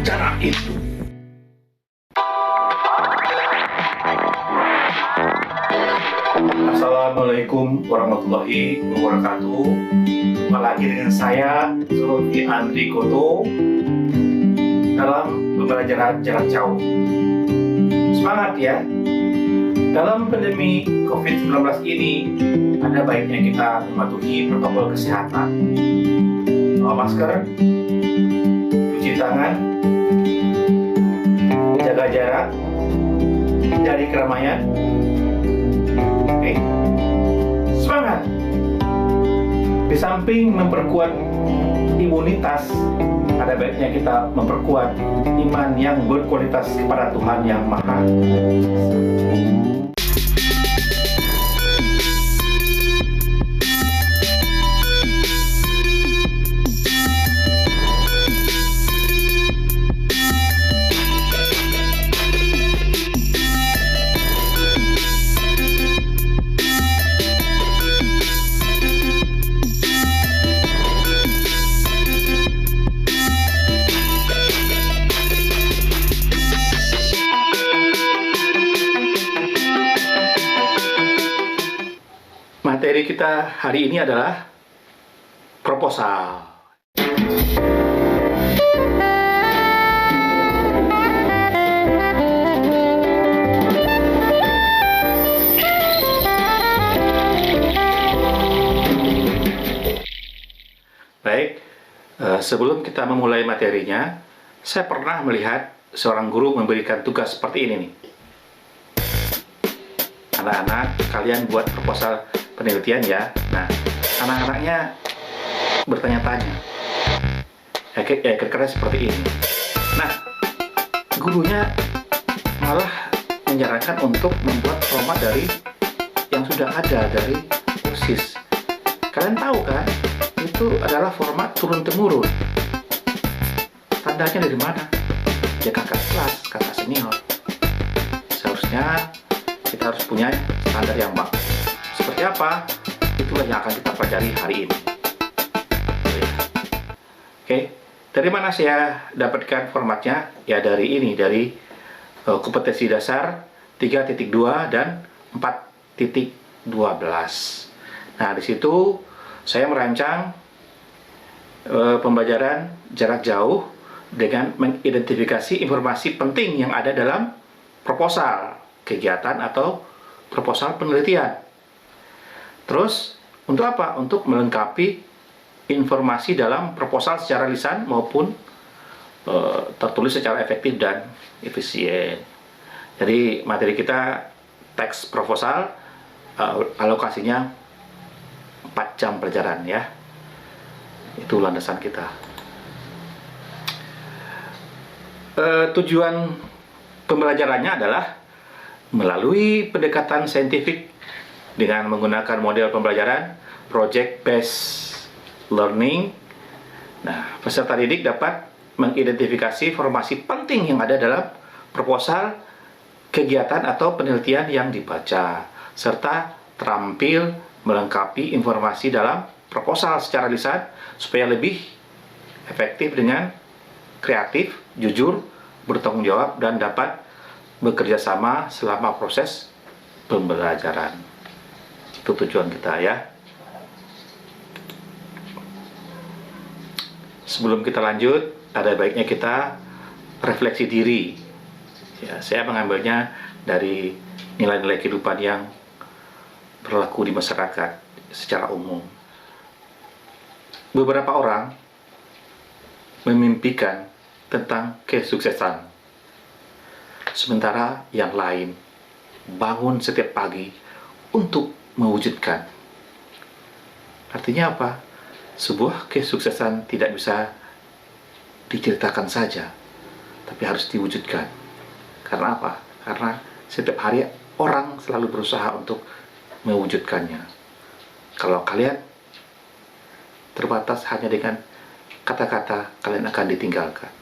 secara itu. Assalamualaikum warahmatullahi wabarakatuh. Jumpa lagi dengan saya Zulfi Andri Koto dalam pembelajaran jarak jauh. Semangat ya! Dalam pandemi COVID-19 ini, ada baiknya kita mematuhi protokol kesehatan. Bawa masker, cuci tangan, jaga jarak, hindari keramaian. Oke, semangat! Di samping memperkuat imunitas, ada baiknya kita memperkuat iman yang berkualitas kepada Tuhan Yang Maha Esa. Materi kita hari ini adalah proposal. Baik, sebelum kita memulai materinya, saya pernah melihat seorang guru memberikan tugas seperti ini nih. Anak-anak, kalian buat proposal penelitian ya. Nah, anak-anaknya bertanya-tanya. Kira-kira seperti ini. Nah, gurunya malah menyarankan untuk membuat format dari yang sudah ada dari OSIS. Kalian tahu kan? Itu adalah format turun-temurun. Standarnya dari mana? Ya kakak kelas, kakak senior. Seharusnya kita harus punya standar yang bagus. Seperti apa? Itulah yang akan kita pelajari hari ini. Oke, dari mana saya dapatkan formatnya? Ya dari ini, dari kompetensi dasar 3.2 dan 4.12. Nah, di situ saya merancang pembelajaran jarak jauh dengan mengidentifikasi informasi penting yang ada dalam proposal kegiatan atau proposal penelitian. Terus, untuk apa? Untuk melengkapi informasi dalam proposal secara lisan maupun tertulis secara efektif dan efisien. Jadi, materi kita teks proposal, alokasinya 4 jam pelajaran ya. Itu landasan kita. Tujuan pembelajarannya adalah melalui pendekatan saintifik dengan menggunakan model pembelajaran project based learning. Nah, peserta didik dapat mengidentifikasi informasi penting yang ada dalam proposal kegiatan atau penelitian yang dibaca, serta terampil melengkapi informasi dalam proposal secara lisan supaya lebih efektif dengan kreatif, jujur, bertanggung jawab, dan dapat bekerja sama selama proses pembelajaran. Itu tujuan kita ya. Sebelum kita lanjut, ada baiknya kita refleksi diri. Ya, saya mengambilnya dari nilai-nilai kehidupan yang berlaku di masyarakat secara umum. Beberapa orang memimpikan tentang kesuksesan, sementara yang lain bangun setiap pagi untuk mewujudkan. Artinya apa? Sebuah kesuksesan tidak bisa diceritakan saja, tapi harus diwujudkan. Karena apa? Karena setiap hari orang selalu berusaha untuk mewujudkannya. Kalau kalian terbatas hanya dengan kata-kata, kalian akan ditinggalkan.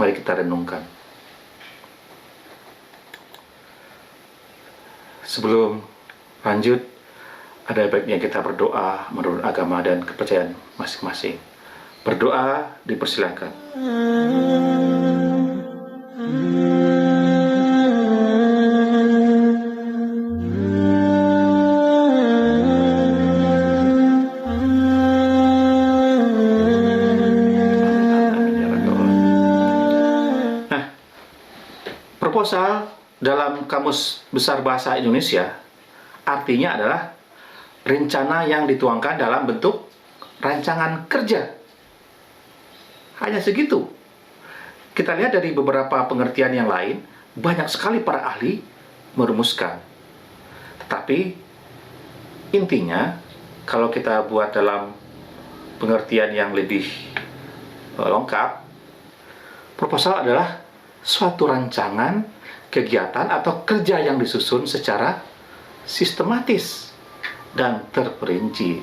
Mari kita renungkan. Sebelum lanjut, ada baiknya kita berdoa menurut agama dan kepercayaan masing-masing. Berdoa dipersilakan. Nah, proposal dalam Kamus Besar Bahasa Indonesia artinya adalah rencana yang dituangkan dalam bentuk rancangan kerja. Hanya segitu. Kita lihat dari beberapa pengertian yang lain, banyak sekali para ahli merumuskan. Tetapi intinya, kalau kita buat dalam pengertian yang lebih lengkap, proposal adalah suatu rancangan, kegiatan, atau kerja yang disusun secara sistematis dan terperinci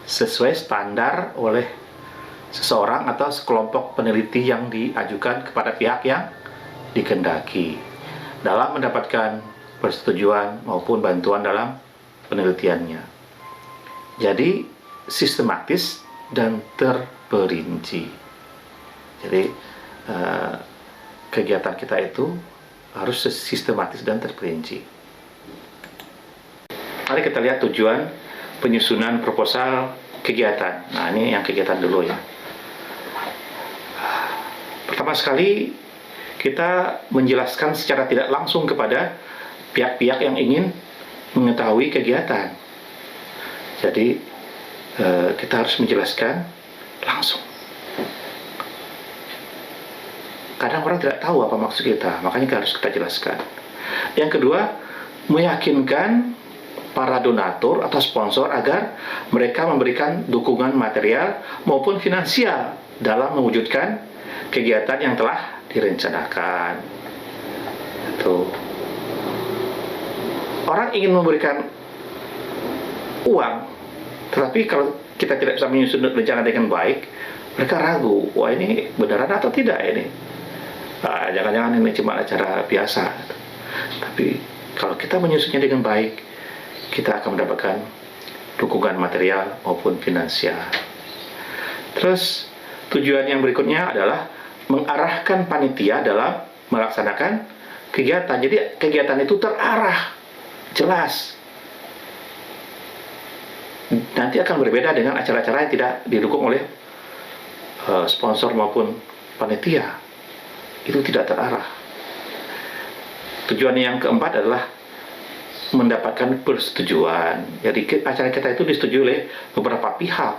sesuai standar oleh seseorang atau sekelompok peneliti yang diajukan kepada pihak yang dikehendaki dalam mendapatkan persetujuan maupun bantuan dalam penelitiannya. Jadi sistematis dan terperinci. Jadi kegiatan kita itu harus sistematis dan terperinci. Mari kita lihat tujuan penyusunan proposal kegiatan. Nah, ini yang kegiatan dulu ya. Pertama sekali, kita menjelaskan secara tidak langsung kepada pihak-pihak yang ingin mengetahui kegiatan. Jadi, kita harus menjelaskan langsung. Kadang orang tidak tahu apa maksud kita, makanya harus kita jelaskan. Yang kedua, meyakinkan para donatur atau sponsor agar mereka memberikan dukungan material maupun finansial dalam mewujudkan kegiatan yang telah direncanakan. Itu. Orang ingin memberikan uang, tetapi kalau kita tidak bisa menyusun rencana dengan baik, mereka ragu, wah ini beneran atau tidak ini? Jangan-jangan ini cuma acara biasa. Tapi kalau kita menyusunnya dengan baik, kita akan mendapatkan dukungan material maupun finansial. Terus tujuan yang berikutnya adalah mengarahkan panitia dalam melaksanakan kegiatan. Jadi kegiatan itu terarah, jelas. Nanti akan berbeda dengan acara-acara yang tidak didukung oleh sponsor maupun panitia. Itu tidak terarah. Tujuan yang keempat adalah mendapatkan persetujuan. Jadi acara kita itu disetujui oleh beberapa pihak.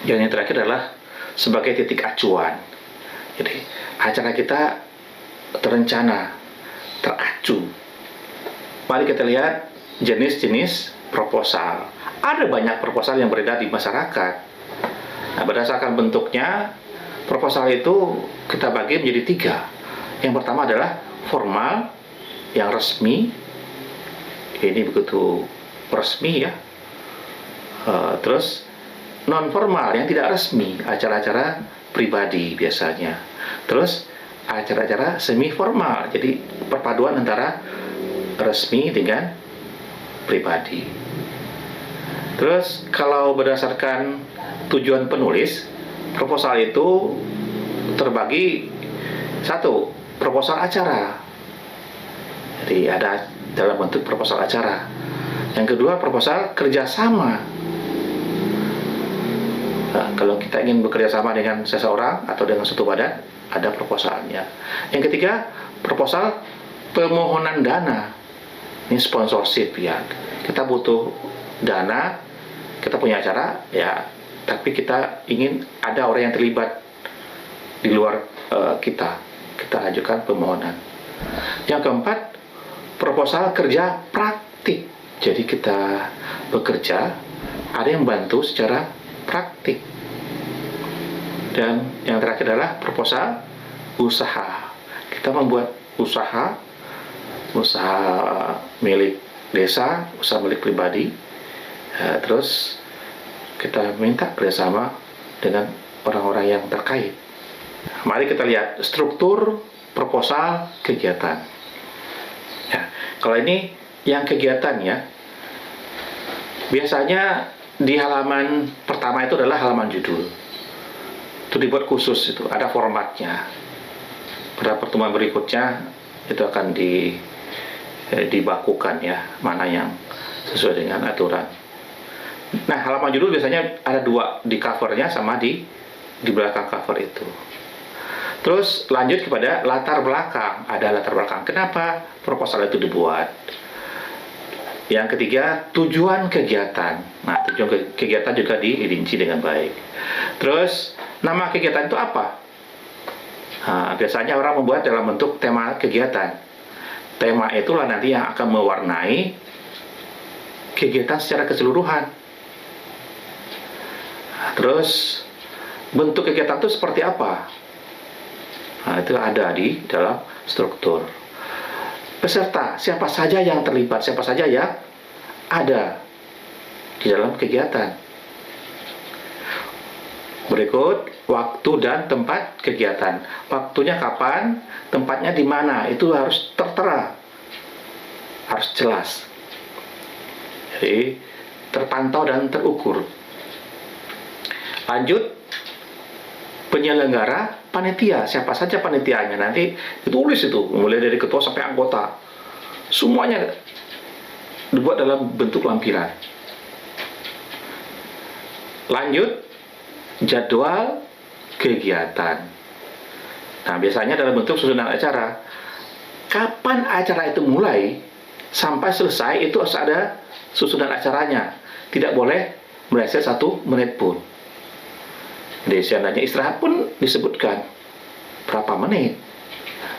Dan yang terakhir adalah sebagai titik acuan. Jadi acara kita terencana, teracu. Mari kita lihat jenis-jenis proposal. Ada banyak proposal yang beredar di masyarakat. Nah, berdasarkan bentuknya, proposal itu kita bagi menjadi 3. Yang pertama adalah formal, yang resmi. Ini begitu resmi ya. Terus non formal yang tidak resmi, acara-acara pribadi biasanya. Terus acara-acara semi formal, jadi perpaduan antara resmi dengan pribadi. Terus kalau berdasarkan tujuan penulis, proposal itu terbagi 1, proposal acara. Jadi ada dalam bentuk proposal acara. Yang kedua, proposal kerjasama. Nah, kalau kita ingin bekerja sama dengan seseorang atau dengan suatu badan, ada proposalnya. Yang ketiga, proposal permohonan dana. Ini sponsorship ya. Kita butuh dana, kita punya acara ya, tapi kita ingin ada orang yang terlibat di luar kita ajukan permohonan. Yang keempat, proposal kerja praktik. Jadi kita bekerja, ada yang bantu secara praktik. Dan yang terakhir adalah proposal usaha. Kita membuat usaha milik desa, usaha milik pribadi. Terus kita minta kerjasama dengan orang-orang yang terkait. Mari kita lihat struktur proposal kegiatan. Ya, kalau ini yang kegiatan ya, biasanya di halaman pertama itu adalah halaman judul. Itu dibuat khusus, itu ada formatnya. pada pertemuan berikutnya itu akan dibakukan ya, mana yang sesuai dengan aturan. Nah, halaman judul biasanya ada dua, di covernya sama di belakang cover itu. Terus lanjut kepada latar belakang. Ada latar belakang kenapa proposal itu dibuat. Yang ketiga, tujuan kegiatan. Nah, tujuan kegiatan juga dirinci dengan baik. Terus, nama kegiatan itu apa? Nah, biasanya orang membuat dalam bentuk tema kegiatan. Tema itulah nanti yang akan mewarnai kegiatan secara keseluruhan. Nah, terus, bentuk kegiatan itu seperti apa? Nah, itu ada di dalam struktur. Peserta, siapa saja yang terlibat, siapa saja yang ada di dalam kegiatan. Berikut, waktu dan tempat kegiatan. Waktunya kapan, tempatnya di mana, itu harus tertera, harus jelas. Jadi, terpantau dan terukur. Lanjut, penyelenggara, panitia, siapa saja panitianya, nanti ditulis itu, mulai dari ketua sampai anggota, semuanya dibuat dalam bentuk lampiran. Lanjut, jadwal kegiatan. Nah, biasanya dalam bentuk susunan acara. Kapan acara itu mulai sampai selesai itu harus ada susunan acaranya. Tidak boleh meleset 1 menit pun. Di seandainya istirahat pun disebutkan berapa menit.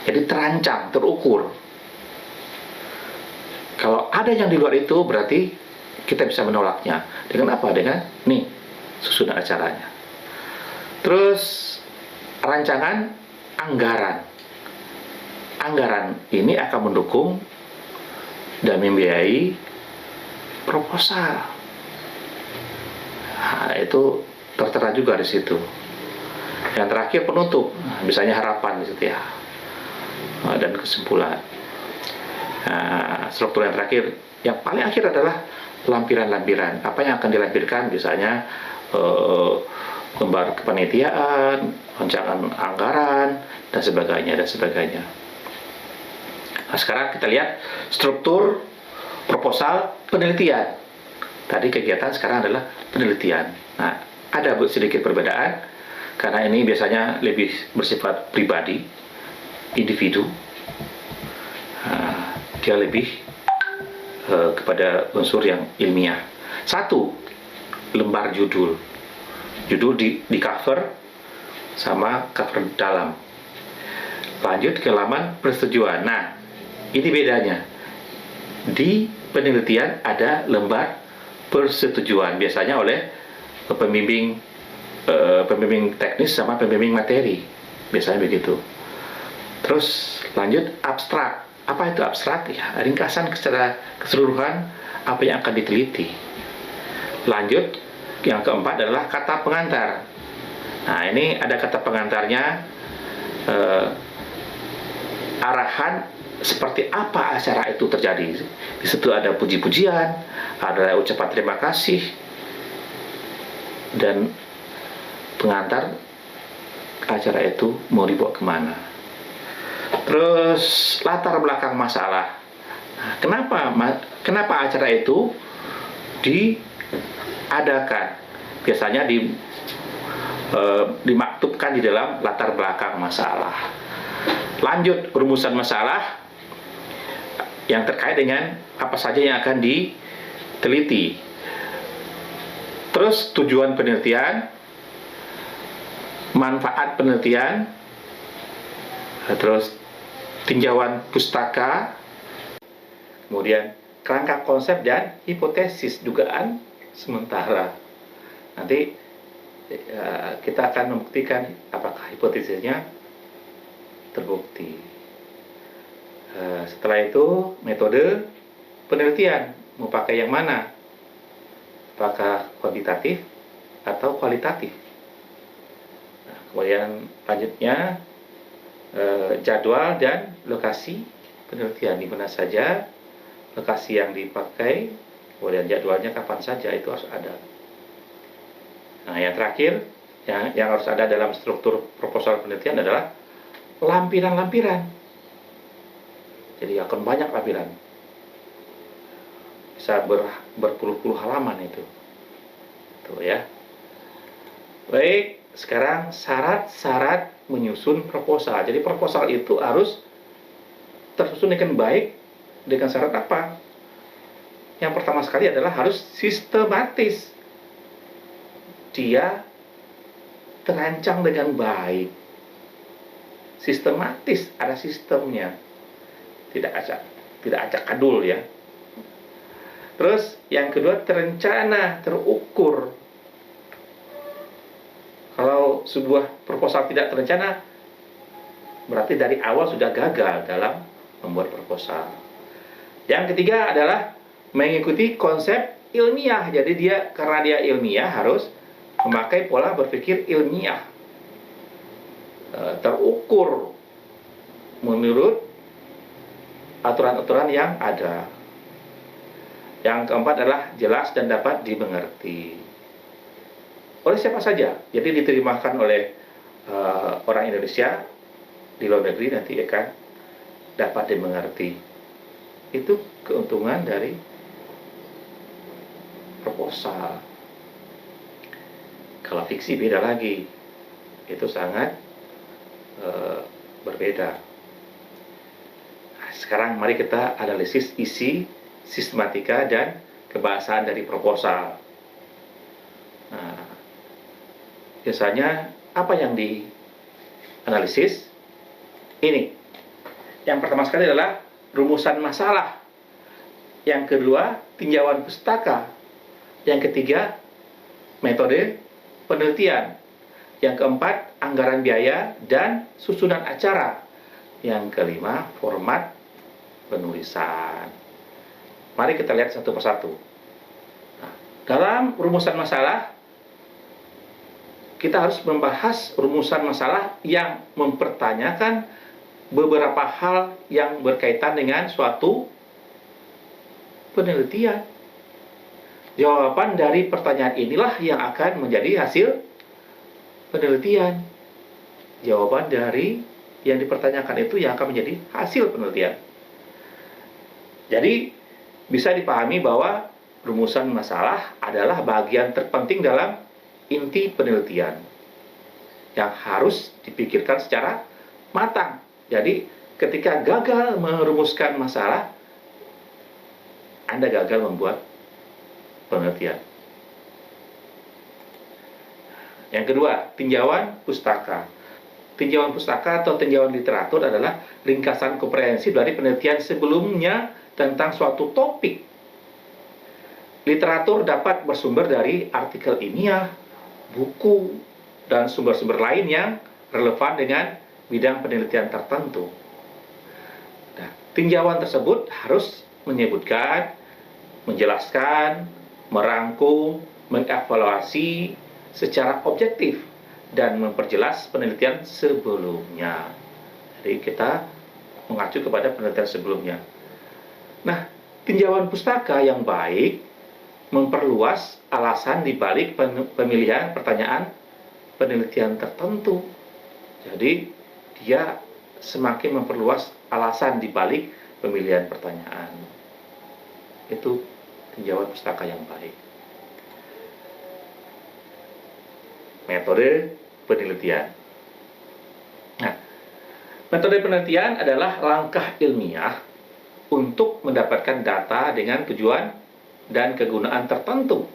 Jadi terancang, terukur. Kalau ada yang di luar itu berarti kita bisa menolaknya. Dengan apa? Dengan nih susunan acaranya. Terus rancangan anggaran. Anggaran ini akan mendukung dan membiayai proposal. Nah, itu tertera juga di situ. Yang terakhir penutup, misalnya harapan di situ ya, dan kesimpulan. Nah, struktur yang terakhir, yang paling akhir adalah lampiran-lampiran. Apa yang akan dilampirkan, misalnya gambar kepanitiaan, rancangan anggaran, dan sebagainya dan sebagainya. Nah, sekarang kita lihat struktur proposal penelitian. Tadi kegiatan, sekarang adalah penelitian. Nah, ada sedikit perbedaan karena ini biasanya lebih bersifat pribadi, individu. Dia lebih kepada unsur yang ilmiah. 1, lembar judul. Judul di cover sama cover dalam. Lanjut ke halaman persetujuan. Nah, ini bedanya. Di penelitian ada lembar persetujuan, biasanya oleh pembimbing teknis sama pembimbing materi, biasanya begitu. Terus lanjut abstrak. Apa itu abstrak? Ya, ringkasan secara keseluruhan apa yang akan diteliti. Lanjut, yang keempat adalah kata pengantar. Nah, ini ada kata pengantarnya, arahan seperti apa acara itu terjadi. Di situ ada puji-pujian, ada ucapan terima kasih, dan pengantar acara itu mau dibawa kemana. Terus latar belakang masalah. Nah, kenapa acara itu diadakan? Biasanya dimaktubkan di dalam latar belakang masalah. Lanjut, rumusan masalah yang terkait dengan apa saja yang akan diteliti. Terus tujuan penelitian, manfaat penelitian, terus tinjauan pustaka, kemudian kerangka konsep dan hipotesis dugaan sementara. Nanti kita akan membuktikan apakah hipotesisnya terbukti. Setelah itu metode penelitian, mau pakai yang mana? Apakah kuantitatif atau kualitatif? Nah, kemudian lanjutnya jadwal dan lokasi penelitian, di mana saja lokasi yang dipakai, kemudian jadwalnya kapan saja, itu harus ada. Nah, yang terakhir yang harus ada dalam struktur proposal penelitian adalah lampiran-lampiran. Jadi akan banyak lampiran. Bisa berpuluh-puluh halaman itu. Tuh ya. Baik, sekarang syarat-syarat menyusun proposal. Jadi proposal itu harus tersusun dengan baik dengan syarat apa? Yang pertama sekali adalah harus sistematis. Dia terancang dengan baik. Sistematis, ada sistemnya. Tidak acak adul ya. Terus yang kedua terencana, terukur. Kalau sebuah proposal tidak terencana, berarti dari awal sudah gagal dalam membuat proposal. Yang ketiga adalah mengikuti konsep ilmiah. Jadi karena dia ilmiah harus memakai pola berpikir ilmiah, terukur menurut aturan-aturan yang ada. Yang keempat adalah jelas dan dapat dimengerti oleh siapa saja. Jadi diterimakan oleh orang Indonesia di luar negeri nanti akan dapat dimengerti. Itu keuntungan dari proposal. Kalau fiksi beda lagi, itu sangat berbeda. Nah, sekarang mari kita analisis isi, sistematika, dan kebahasaan dari proposal. Nah, biasanya apa yang dianalisis? Ini. Yang pertama sekali adalah rumusan masalah. Yang kedua, tinjauan pustaka. Yang ketiga, metode penelitian. Yang keempat, anggaran biaya dan susunan acara. Yang kelima, format penulisan. Mari kita lihat satu persatu. Nah, dalam rumusan masalah, kita harus membahas rumusan masalah yang mempertanyakan beberapa hal yang berkaitan dengan suatu penelitian. Jawaban dari pertanyaan inilah yang akan menjadi hasil penelitian. Jawaban dari yang dipertanyakan itu yang akan menjadi hasil penelitian. Jadi bisa dipahami bahwa rumusan masalah adalah bagian terpenting dalam inti penelitian yang harus dipikirkan secara matang. Jadi ketika gagal merumuskan masalah, Anda gagal membuat penelitian. Yang kedua, tinjauan pustaka. Tinjauan pustaka atau tinjauan literatur adalah ringkasan komprehensif dari penelitian sebelumnya tentang suatu topik. Literatur dapat bersumber dari artikel ilmiah, buku, dan sumber-sumber lain yang relevan dengan bidang penelitian tertentu. Nah, tinjauan tersebut harus menyebutkan, menjelaskan, merangkum, mengevaluasi secara objektif, dan memperjelas penelitian sebelumnya. Jadi kita mengacu kepada penelitian sebelumnya. Nah, tinjauan pustaka yang baik memperluas alasan dibalik pemilihan pertanyaan penelitian tertentu. Jadi dia semakin memperluas alasan dibalik pemilihan pertanyaan. Itu tinjauan pustaka yang baik. Metode penelitian. Nah, metode penelitian adalah langkah ilmiah untuk mendapatkan data dengan tujuan dan kegunaan tertentu.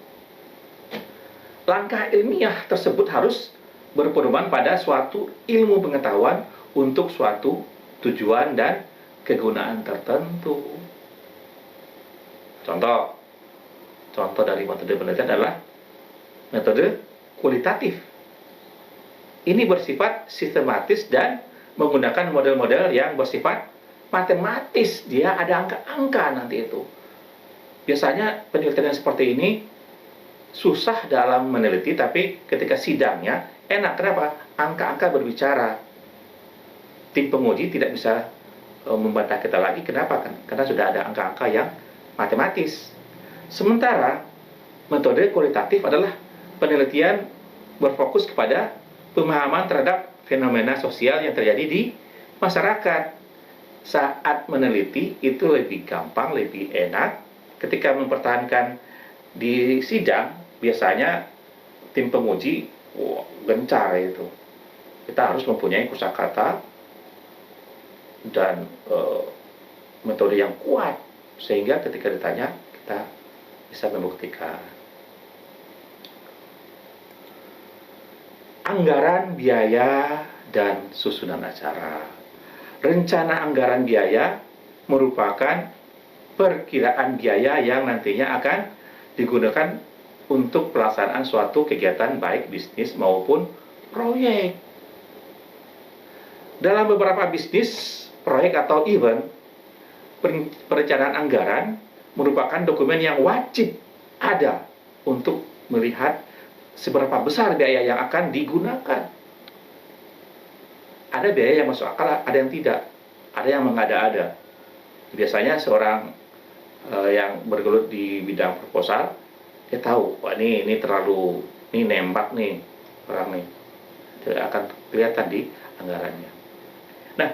Langkah ilmiah tersebut harus berpedoman pada suatu ilmu pengetahuan untuk suatu tujuan dan kegunaan tertentu. Contoh dari metode penelitian adalah metode kualitatif. Ini bersifat sistematis dan menggunakan model-model yang bersifat matematis. Dia ada angka-angka nanti itu. Biasanya penelitian seperti ini susah dalam meneliti, tapi ketika sidangnya enak. Kenapa? Angka-angka berbicara. Tim penguji tidak bisa membantah kita lagi. Kenapa? Karena sudah ada angka-angka yang matematis. Sementara metode kualitatif adalah penelitian berfokus kepada pemahaman terhadap fenomena sosial yang terjadi di masyarakat saat meneliti itu lebih gampang, lebih enak. Ketika mempertahankan di sidang, biasanya tim penguji gencar itu. Kita harus mempunyai kosakata dan metode yang kuat sehingga ketika ditanya kita bisa membuktikan. Anggaran biaya dan susunan acara. Rencana anggaran biaya merupakan perkiraan biaya yang nantinya akan digunakan untuk pelaksanaan suatu kegiatan baik bisnis maupun proyek. Dalam beberapa bisnis, proyek atau event, perencanaan anggaran merupakan dokumen yang wajib ada untuk melihat seberapa besar biaya yang akan digunakan. Ada biaya yang masuk akal, ada yang tidak. Ada yang mengada-ada. Biasanya seorang yang bergelut di bidang proposal, dia tahu, wah ini terlalu, ini nembak nih orang nih. Itu akan kelihatan di anggarannya. Nah,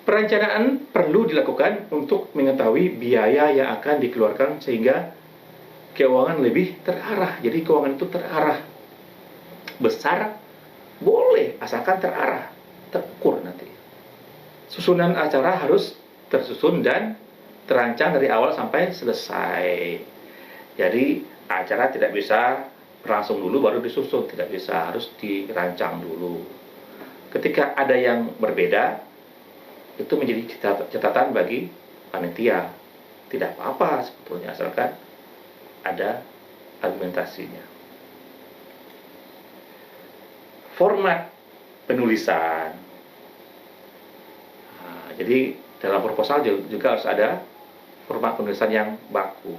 perencanaan perlu dilakukan untuk mengetahui biaya yang akan dikeluarkan sehingga keuangan lebih terarah. Jadi keuangan itu terarah. Besar boleh asalkan terarah, terukur nanti. Susunan acara harus tersusun dan terancang dari awal sampai selesai. Jadi acara tidak bisa berlangsung dulu baru disusun, tidak bisa, harus dirancang dulu. Ketika ada yang berbeda, itu menjadi catatan bagi panitia. Tidak apa-apa sebetulnya asalkan ada argumentasinya. Format penulisan. Nah, jadi dalam proposal juga harus ada format penulisan yang baku.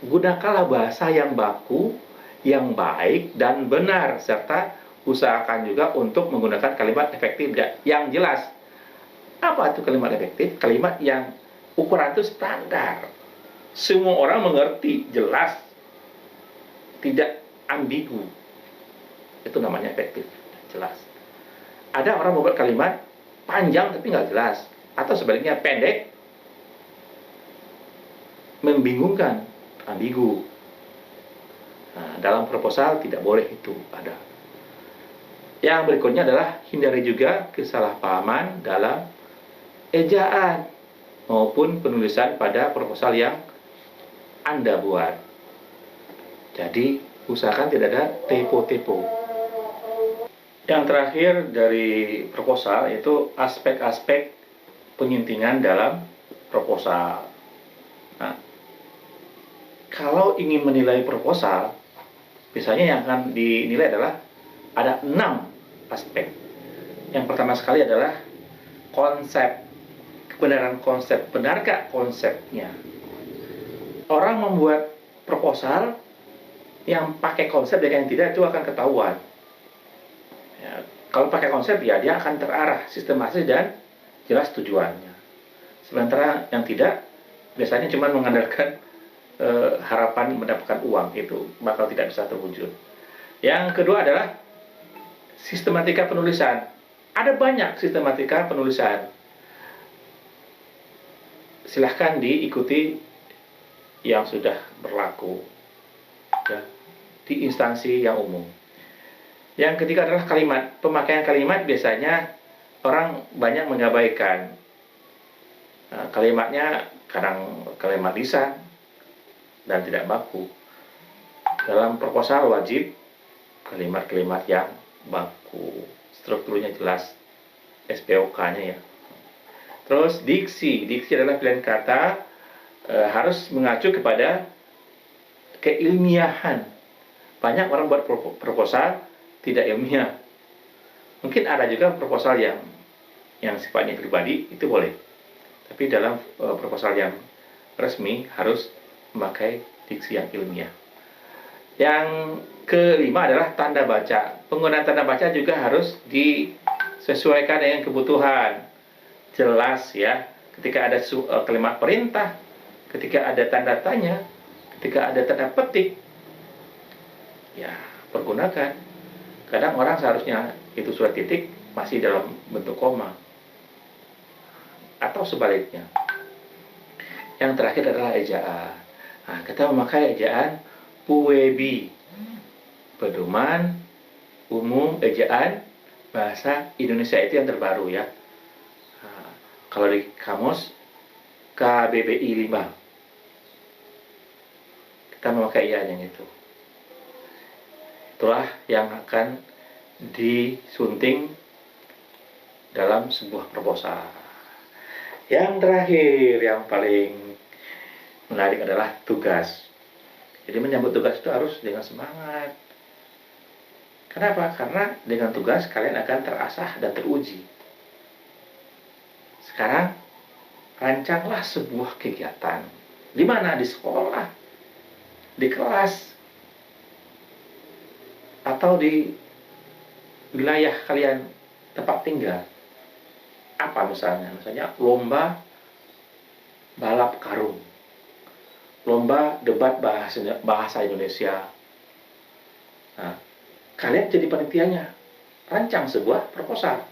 Gunakanlah bahasa yang baku, yang baik dan benar, serta usahakan juga untuk menggunakan kalimat efektif yang jelas. Apa itu kalimat efektif? Kalimat yang ukuran itu standar. Semua orang mengerti, jelas, tidak ambigu. Itu namanya efektif, jelas. Ada orang membuat kalimat panjang tapi nggak jelas, atau sebaliknya pendek, membingungkan, ambigu. Nah, dalam proposal tidak boleh itu ada. Yang berikutnya adalah hindari juga kesalahpahaman dalam ejaan maupun penulisan pada proposal yang Anda buat. Jadi usahakan tidak ada typo-typo. Yang terakhir dari proposal itu aspek-aspek penyuntingan dalam proposal. Nah, kalau ingin menilai proposal, biasanya yang akan dinilai adalah ada 6 aspek. Yang pertama sekali adalah konsep. Kebenaran konsep. Benarkah konsepnya? Orang membuat proposal yang pakai konsep dan yang tidak itu akan ketahuan. Ya, kalau pakai konsep ya dia akan terarah, sistematis dan jelas tujuannya. Sementara yang tidak biasanya cuma mengandalkan harapan mendapatkan uang, itu bakal tidak bisa terwujud. Yang kedua adalah sistematika penulisan. Ada banyak sistematika penulisan. Silahkan diikuti yang sudah berlaku ya, di instansi yang umum. Yang ketiga adalah kalimat. Pemakaian kalimat biasanya orang banyak mengabaikan. Nah, kalimatnya kadang kalimat lisan dan tidak baku. Dalam proposal wajib kalimat-kalimat yang baku, strukturnya jelas, SPOK-nya ya. Terus diksi. Diksi adalah pilihan kata harus mengacu kepada keilmiahan. Banyak orang buat proposal tidak ilmiah. Mungkin ada juga proposal yang sifatnya pribadi, itu boleh. Tapi dalam proposal yang resmi harus memakai diksi yang ilmiah. Yang kelima adalah tanda baca. Penggunaan tanda baca juga harus disesuaikan dengan kebutuhan. Jelas ya, ketika ada kalimat perintah, ketika ada tanda tanya, ketika ada tanda petik, ya pergunakan. Kadang orang seharusnya itu surat titik masih dalam bentuk koma. atau sebaliknya. Yang terakhir adalah ejaan. Nah, kita memakai ejaan PUEBI, Pedoman Umum Ejaan Bahasa Indonesia, itu yang terbaru ya. Nah, kalau di kamus KBBI 5, kita memakai ejaan yang itu. Itulah yang akan disunting dalam sebuah proposal. Yang terakhir, yang paling menarik adalah tugas. Jadi menyambut tugas itu harus dengan semangat. Kenapa? Karena dengan tugas kalian akan terasah dan teruji. Sekarang rancanglah sebuah kegiatan. Di mana? Di sekolah, di kelas, atau di wilayah kalian tempat tinggal. Apa misalnya? Misalnya lomba balap karung, lomba debat bahasa Indonesia. Nah, kalian jadi panitianya, rancang sebuah proposal,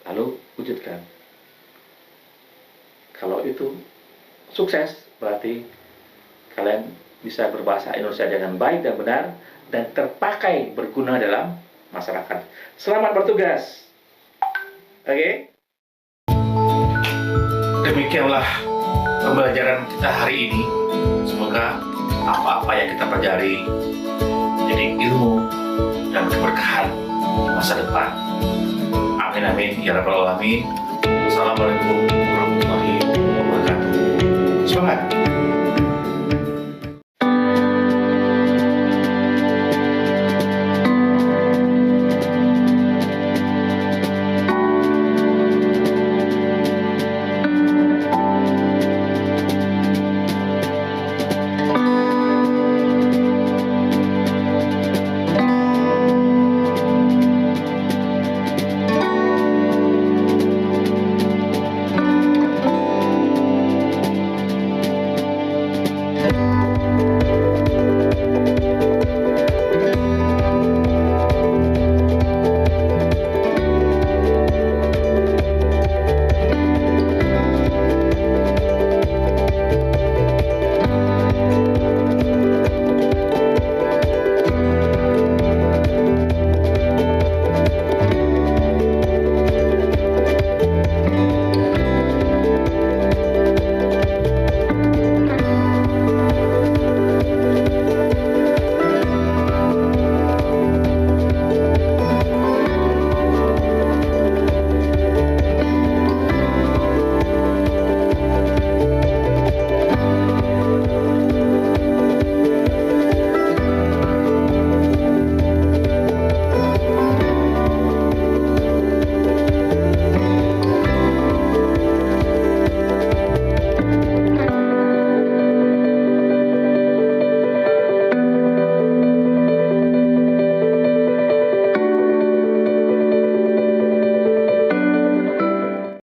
lalu wujudkan. Kalau itu sukses, berarti kalian bisa berbahasa Indonesia dengan baik dan benar dan terpakai berguna dalam masyarakat. Selamat bertugas. Oke? Demikianlah pembelajaran kita hari ini. Semoga apa-apa yang kita pelajari menjadi ilmu dan keberkahan di masa depan. Amin amin ya rabbal alamin. Wassalamualaikum warahmatullahi wabarakatuh. Semangat.